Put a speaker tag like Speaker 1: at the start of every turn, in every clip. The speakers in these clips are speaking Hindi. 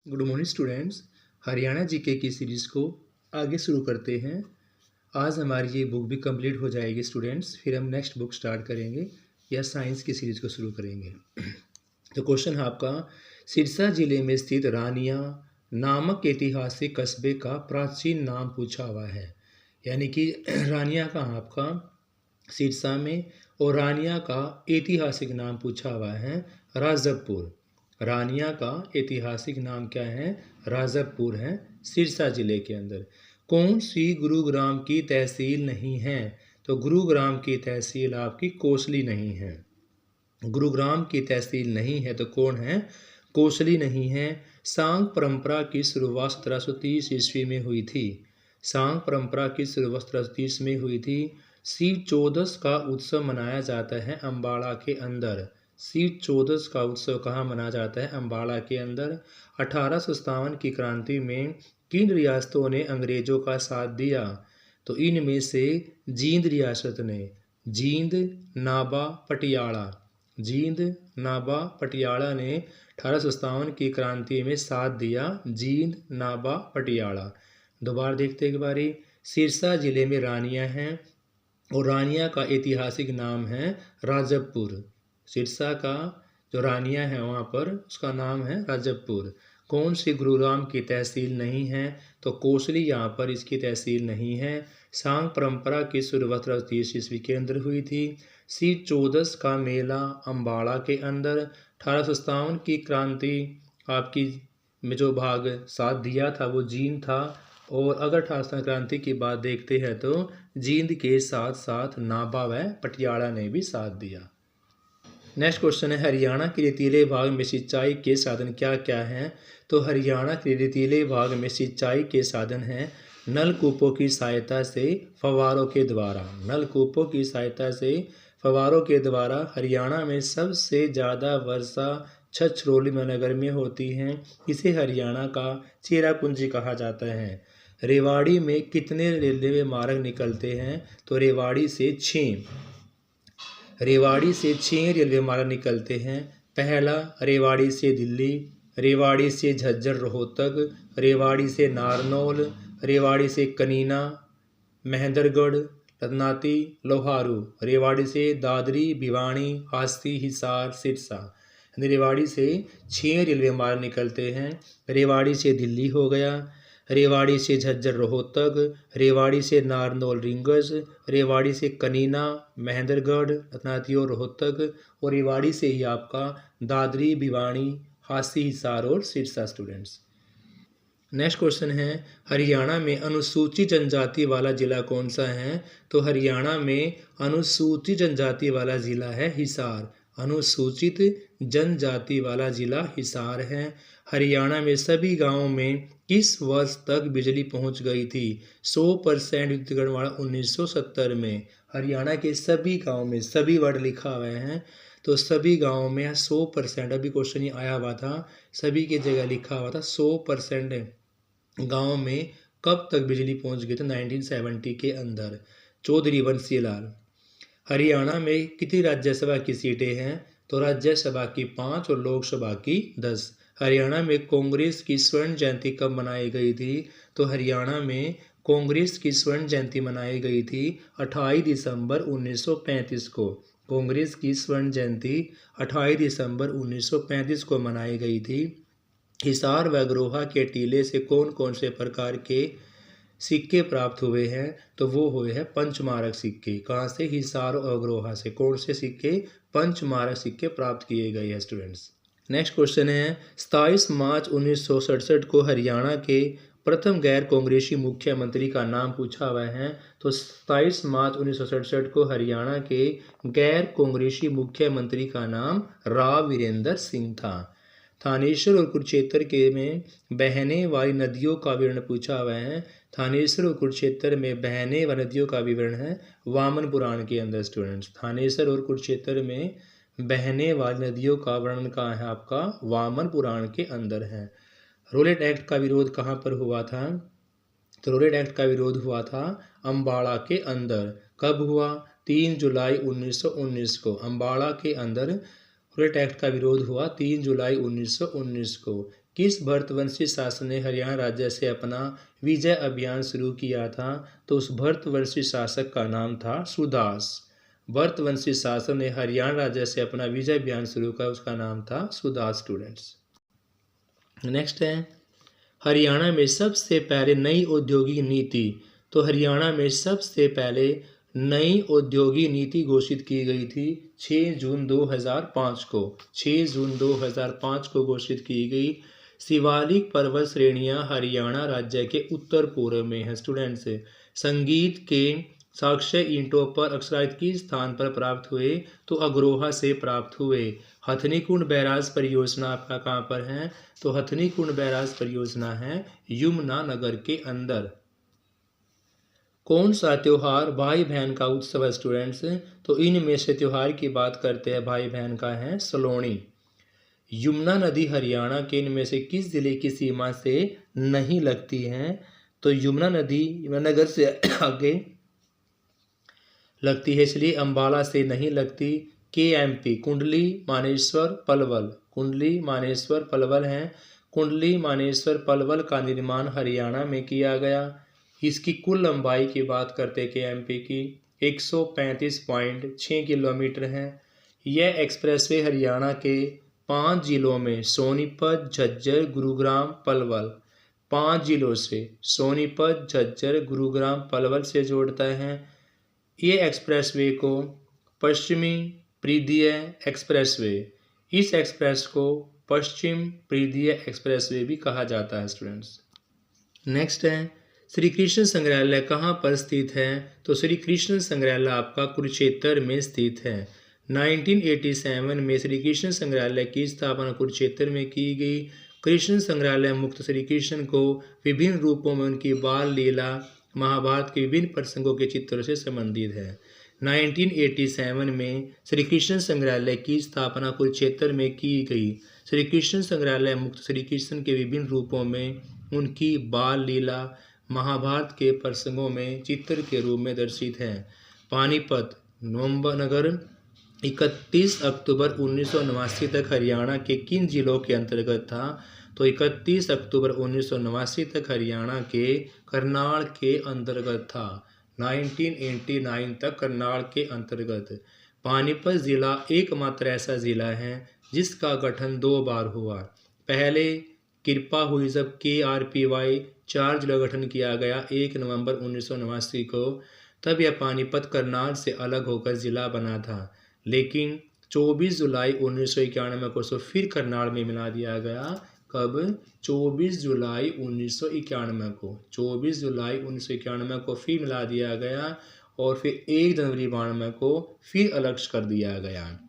Speaker 1: Good morning students. Haryana GK की सीरीज़ को आगे शुरू करते हैं। आज हमारी ये बुक भी कंप्लीट हो जाएगी स्टूडेंट्स, फिर हम नेक्स्ट बुक स्टार्ट करेंगे या साइंस की सीरीज़ को शुरू करेंगे। तो क्वेश्चन है आपका, सिरसा जिले में स्थित रानिया नामक ऐतिहासिक कस्बे का प्राचीन नाम पूछा हुआ है। यानी कि रानिया का आपका सिरसा में और रानिया का ऐतिहासिक नाम पूछा हुआ है राजबपुर। रानिया का ऐतिहासिक नाम क्या है? राजबपुर है, सिरसा जिले के अंदर। कौन सी गुरुग्राम की तहसील नहीं है? तो गुरुग्राम की तहसील आपकी कोसली नहीं है। गुरुग्राम की तहसील नहीं है तो कौन है? कोसली नहीं है। सांग परंपरा की शुरुआत 1730 ईस्वी में हुई थी। सांग परंपरा की शुरुआत 1730 में हुई थी। शिव चौदस का उत्सव मनाया जाता है अम्बाड़ा के अंदर। शिव चौदस का उत्सव कहाँ मनाया जाता है? अम्बाड़ा के अंदर। 1857 की क्रांति में किन रियासतों ने अंग्रेजों का साथ दिया? तो इनमें से जींद रियासत ने, जींद, नाबा, पटियाला, जींद, नाबा, पटियाला ने 1857 की क्रांति में साथ दिया। जींद, नाबा, पटियाला। दोबारा देखते एक बारी। सिरसा जिले में रानिया हैं और रानिया का ऐतिहासिक नाम है राजबपुर। सिरसा का जो रानिया है वहाँ पर उसका नाम है राजबपुर। कौन सी गुरुग्राम की तहसील नहीं है? तो कोसली यहाँ पर इसकी तहसील नहीं है। सांग परंपरा की शुरुआत 30 ईस्वी के अंदर हुई थी। शिव चौदस का मेला अम्बाड़ा के अंदर। 1857 की क्रांति आपकी में जो भाग साथ दिया था वो जींद था। और अगर 1857 क्रांति की बात देखते हैं तो जींद के साथ साथ नाभा व पटियाला ने भी साथ दिया। नेक्स्ट क्वेश्चन है, हरियाणा के रेतीले भाग में सिंचाई के साधन क्या क्या हैं? तो हरियाणा के रेतीले भाग में सिंचाई के साधन हैं नलकूपों की सहायता से, फव्वारों के द्वारा। नलकूपों की सहायता से, फव्वारों के द्वारा हरियाणा में सबसे ज़्यादा वर्षा छछरौली नगर में होती है। इसे हरियाणा का चेरापूंजी कहा जाता है। रेवाड़ी में कितने रेलवे मार्ग निकलते हैं? तो रेवाड़ी से 6 रेलवे मार्ग निकलते हैं। पहला रेवाड़ी से दिल्ली, रेवाड़ी से झज्जर रोहतक, रेवाड़ी से नारनौल, रेवाड़ी से कनीना, महेंद्रगढ़, रत्नाती, लोहारू, रेवाड़ी से दादरी, भिवानी, हास्ती, हिसार, सिरसा। रेवाड़ी से 6 रेलवे मार्ग निकलते हैं। रेवाड़ी से दिल्ली हो गया, रेवाड़ी से झज्जर रोहतक, रेवाड़ी से नारनौल रिंगस, रेवाड़ी से कनीना, महेंद्रगढ़, रत्नाती और रोहतक, और रेवाड़ी से ही आपका दादरी, भिवानी, हास्ती, हिसार और सिरसा स्टूडेंट्स। नेक्स्ट क्वेश्चन है, हरियाणा में अनुसूचित जनजाति वाला जिला कौन सा है? तो हरियाणा में अनुसूचित जनजाति वाला जिला है हिसार। अनुसूचित जनजाति वाला जिला हिसार है। हरियाणा में सभी गांवों में किस वर्ष तक बिजली पहुंच गई थी? 100% विद्युतीकरण वाला 1970 में। हरियाणा के सभी गांवों में, सभी वर्ड लिखा हुआ है तो सभी गांवों में 100%, अभी क्वेश्चन ये आया हुआ था, सभी की जगह लिखा हुआ था 100% गांव में कब तक बिजली पहुंच गई? तो 1970 के अंदर। चौधरी बंसी लाल। हरियाणा में कितनी राज्यसभा की सीटें हैं? तो राज्यसभा की 5 और लोकसभा की 10। हरियाणा में कांग्रेस की स्वर्ण जयंती कब मनाई गई थी? तो हरियाणा में कांग्रेस की स्वर्ण जयंती मनाई गई थी 28 दिसंबर 1935 को। कांग्रेस की स्वर्ण जयंती 28 दिसंबर 1935 को मनाई गई थी। हिसार व अग्रोहा के टीले से कौन कौन से प्रकार के सिक्के प्राप्त हुए हैं? तो वो हुए हैं पंचमारक सिक्के। कहाँ से? हिसार और अग्रोहा से। कौन से सिक्के? पंचमारक सिक्के प्राप्त किए गए हैं स्टूडेंट्स। नेक्स्ट क्वेश्चन है, 27 मार्च 1967 को हरियाणा के प्रथम गैर कांग्रेसी मुख्यमंत्री का नाम पूछा हुआ है। तो 27 मार्च 1967 को हरियाणा के गैर कांग्रेसी मुख्यमंत्री का नाम राव वीरेंद्र सिंह था। थानेश्वर और कुरुक्षेत्र के में बहने वाली नदियों का विवरण पूछा हुआ है। थानेश्वर और कुरुक्षेत्र में बहने वाली नदियों का विवरण है वामन पुराण के अंदर स्टूडेंट्स। थानेश्वर और कुरुक्षेत्र में बहने वाली नदियों का वर्णन कहाँ है? आपका वामन पुराण के अंदर है। रोलेट एक्ट का विरोध कहाँ पर हुआ था? तो रोलेट एक्ट का विरोध हुआ था अम्बाड़ा के अंदर। कब हुआ? 3 जुलाई 1919 को। अम्बाड़ा के अंदर रोलेट एक्ट का विरोध हुआ 3 जुलाई 1919 को। किस भरतवंशी शासक ने हरियाणा राज्य से अपना विजय अभियान शुरू किया था? तो उस भरतवंशी शासक का नाम था सुदास। भरतवंशी शासक ने हरियाणा राज्य से अपना विजय अभियान शुरू किया, उसका नाम था सुदास स्टूडेंट्स। नेक्स्ट है, हरियाणा में सबसे पहले नई औद्योगिक नीति। तो हरियाणा में सबसे पहले नई औद्योगिक नीति घोषित की गई थी 6 जून 2005 को। 6 जून 2005 को घोषित की गई। शिवालिक पर्वत श्रेणियां हरियाणा राज्य के उत्तर पूर्व में है स्टूडेंट्स। संगीत के साक्ष्य ईंटों पर अक्षरायत किस स्थान पर प्राप्त हुए? तो अग्रोहा से प्राप्त हुए। हथनीकुंड बैराज परियोजना आपका कहाँ पर है? तो हथनीकुंड बैराज परियोजना है यमुनानगर के अंदर। कौन सा त्योहार भाई बहन का उत्सव है स्टूडेंट्स? तो इनमें से त्योहार की बात करते हैं भाई बहन का है सलोणी। यमुना नदी हरियाणा के इनमें से किस जिले की सीमा से नहीं लगती है? तो यमुना नदी यमुनानगर से आगे लगती है, इसलिए अंबाला से नहीं लगती। KMP कुंडली मानेसर पलवल। कुंडली मानेसर पलवल है। कुंडली मानेसर पलवल का निर्माण हरियाणा में किया गया। इसकी कुल लंबाई की बात करते हैं KMP की 135.6 किलोमीटर है। यह एक्सप्रेसवे हरियाणा के 5 जिलों में सोनीपत, झज्जर, गुरुग्राम, पलवल 5 जिलों से सोनीपत, झज्जर, गुरुग्राम, पलवल से जोड़ता है। ये एक्सप्रेसवे को पश्चिमी परिधीय एक्सप्रेसवे, इस एक्सप्रेस को पश्चिम परिधीय एक्सप्रेसवे भी कहा जाता है स्टूडेंट्स। नेक्स्ट है, श्री कृष्ण संग्रहालय कहाँ पर स्थित है? तो श्री कृष्ण संग्रहालय आपका कुरुक्षेत्र में स्थित है। 1987 में श्री कृष्ण संग्रहालय की स्थापना कुरुक्षेत्र में की गई। कृष्ण संग्रहालय मुक्त श्री कृष्ण को विभिन्न रूपों में उनकी बाल लीला, महाभारत के विभिन्न प्रसंगों के चित्रों से संबंधित है। 1987 में श्री कृष्ण संग्रहालय की स्थापना कुरुक्षेत्र में की गई। श्री कृष्ण संग्रहालय मुक्त श्री कृष्ण के विभिन्न रूपों में उनकी बाल लीला, महाभारत के प्रसंगों में चित्र के रूप में दर्शित है। पानीपत नगर 31 अक्टूबर 1989 तक हरियाणा के किन जिलों के अंतर्गत था? तो 31 अक्टूबर 1989 तक हरियाणा के करनाल के अंतर्गत था। 1989 तक करनाल के अंतर्गत। पानीपत जिला एकमात्र ऐसा जिला है जिसका गठन 2 बार हुआ। पहले कृपा हुई जब KRPY 4 जिला गठन किया गया 1 नवंबर 1989 को, तब यह पानीपत करनाल से अलग होकर जिला बना था। लेकिन 24 जुलाई 1991 को फिर करनाल में मिला दिया गया। कब? 24 जुलाई 1991 को। 24 जुलाई 1991 को फिर मिला दिया गया और फिर 1 जनवरी 92 को फिर अलग कर दिया गया।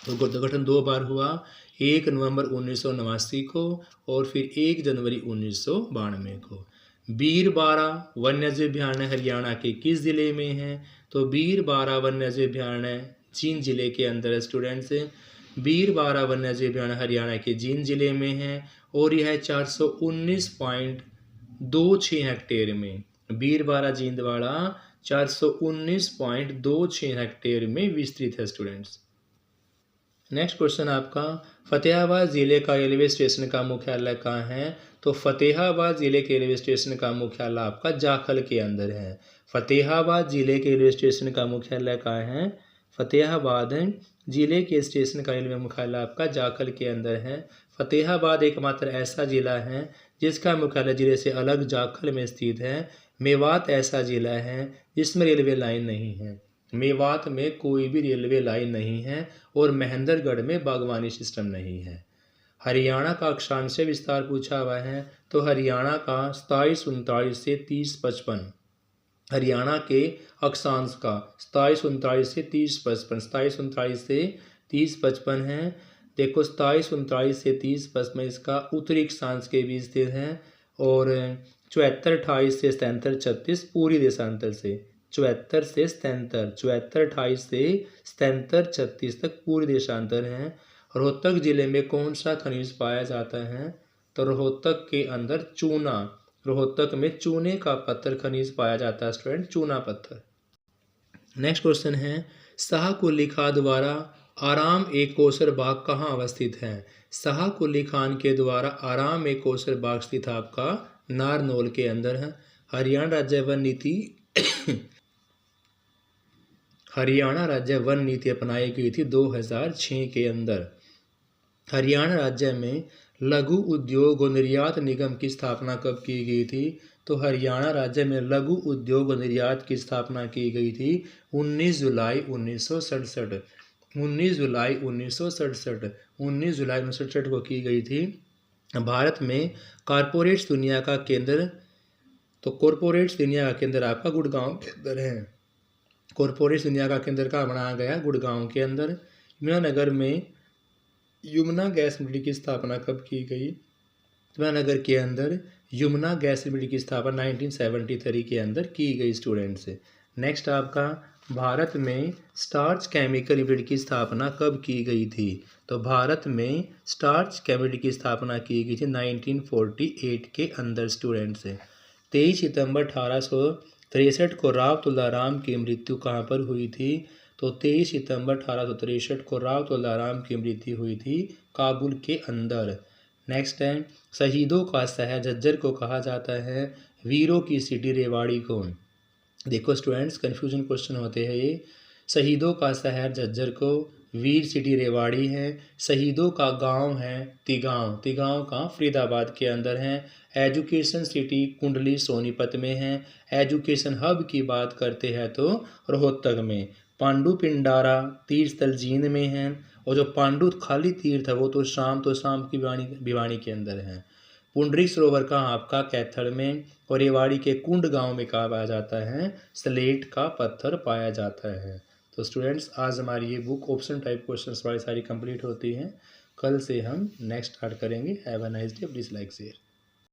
Speaker 1: तो गठन 2 बार हुआ, 1 नवंबर 1989 को और फिर 1 जनवरी 1992 को। बीरबारा वन्यजीव अभयारण्य हरियाणा के किस जिले में है? तो बीरबारा वन्यजीव अभयारण्य जींद जिले के अंदर स्टूडेंट्स। बीरबारा वन्यजीव अभयारण्य हरियाणा के जींद जिले में है और यह 419.26 हेक्टेयर में, बीरबारा जींदवाड़ा 419.26 हेक्टेयर में विस्तृत है स्टूडेंट्स। नेक्स्ट क्वेश्चन आपका, फतेहाबाद जिले का रेलवे स्टेशन का मुख्यालय कहाँ है? तो फतेहाबाद जिले के रेलवे स्टेशन का मुख्यालय आपका जाखल के अंदर है। फतेहाबाद जिले के रेलवे स्टेशन का मुख्यालय कहाँ है? फतेहाबाद जिले के स्टेशन का रेलवे मुख्यालय आपका जाखल के अंदर है। फतेहाबाद एकमात्र ऐसा जिला है जिसका मुख्यालय जिले से अलग जाखल में स्थित है। मेवात ऐसा जिला है जिसमें रेलवे लाइन नहीं है। मेवात में कोई भी रेलवे लाइन नहीं है और महेंद्रगढ़ में बागवानी सिस्टम नहीं है। हरियाणा का अक्षांश विस्तार पूछा हुआ है, तो हरियाणा का 2739 से 3055, हरियाणा के अक्षांश का 2739 से 3055, 2739 से 3055 है। देखो 2739 से 3055 इसका उत्तरी अक्षांश के बीच स्थित है और 7428 से 7736 पूरी देशांतर से, 74 से 77, 7428 से 7736 तक पूरी देशांतर है। रोहतक जिले में कौन सा खनिज पाया जाता है? तो रोहतक के अंदर चूना, रोहतक में चूने का पत्थर खनिज पाया जाता है स्टूडेंट, चूना पत्थर। नेक्स्ट क्वेश्चन है, शाह कुली खां द्वारा आराम एक कोसर बाग कहाँ अवस्थित है? शाह कुली खान के द्वारा आराम एक कोसर बाग स्थित आपका नारनौल के अंदर है। हरियाणा राज्य वन नीति हरियाणा राज्य वन नीति अपनाई गई थी 2006 के अंदर। हरियाणा राज्य में लघु उद्योग और निर्यात निगम की स्थापना कब की गई थी? तो हरियाणा राज्य में लघु उद्योग और निर्यात की स्थापना की गई थी 19 जुलाई 1967। 19 जुलाई 1967 19 जुलाई 1967 को की गई थी। भारत में कॉरपोरेट्स दुनिया का केंद्र, तो कॉरपोरेट्स दुनिया का केंद्र आपका गुड़गांव के अंदर है। कॉरपोरेट्स दुनिया का केंद्र कहाँ बनाया गया? गुड़गांव के अंदर। यमुनानगर में यमुना गैस लिमिटेड की स्थापना कब की गई? यमुनानगर के अंदर यमुना गैस लिमिटेड की स्थापना 1973 के अंदर की गई स्टूडेंट्स। नेक्स्ट आपका भारत में स्टार्च केमिकल लिमिटेड की स्थापना कब की गई थी? तो भारत में स्टार्च केमिकल की स्थापना की गई थी 1948 के अंदर स्टूडेंट्स। 23 सितंबर 1863 को राव तुलाराम की मृत्यु कहाँ पर हुई थी? तो 23 सितंबर 1863 को राव तुलाराम की मृत्यु हुई थी काबुल के अंदर। नेक्स्ट है शहीदों का शहर झज्जर को कहा जाता है वीरों की सिटी रेवाड़ी को। देखो स्टूडेंट्स कन्फ्यूजन क्वेश्चन होते हैं ये। शहीदों का शहर झज्जर को, वीर सिटी रेवाड़ी है। शहीदों का गांव है तिगांव, तिगांव का फरीदाबाद के अंदर है। एजुकेशन सिटी कुंडली सोनीपत में है। एजुकेशन हब की बात करते हैं तो रोहतक में। पांडु पिंडारा तीर्थ स्थल जींद में है। और जो पांडु खाली तीर्थ है वो तो शाम की भिवानी के अंदर है। पुंडरीक सरोवर का आपका कैथल में। और रेवाड़ी के कुंड गांव में कहा पाया जाता है स्लेट का पत्थर पाया जाता है। तो स्टूडेंट्स आज हमारी ये बुक ऑप्शन टाइप क्वेश्चंस वाली सारी कंप्लीट होती हैं। कल से हम नेक्स्ट स्टार्ट करेंगे। Have a nice day. Please like share.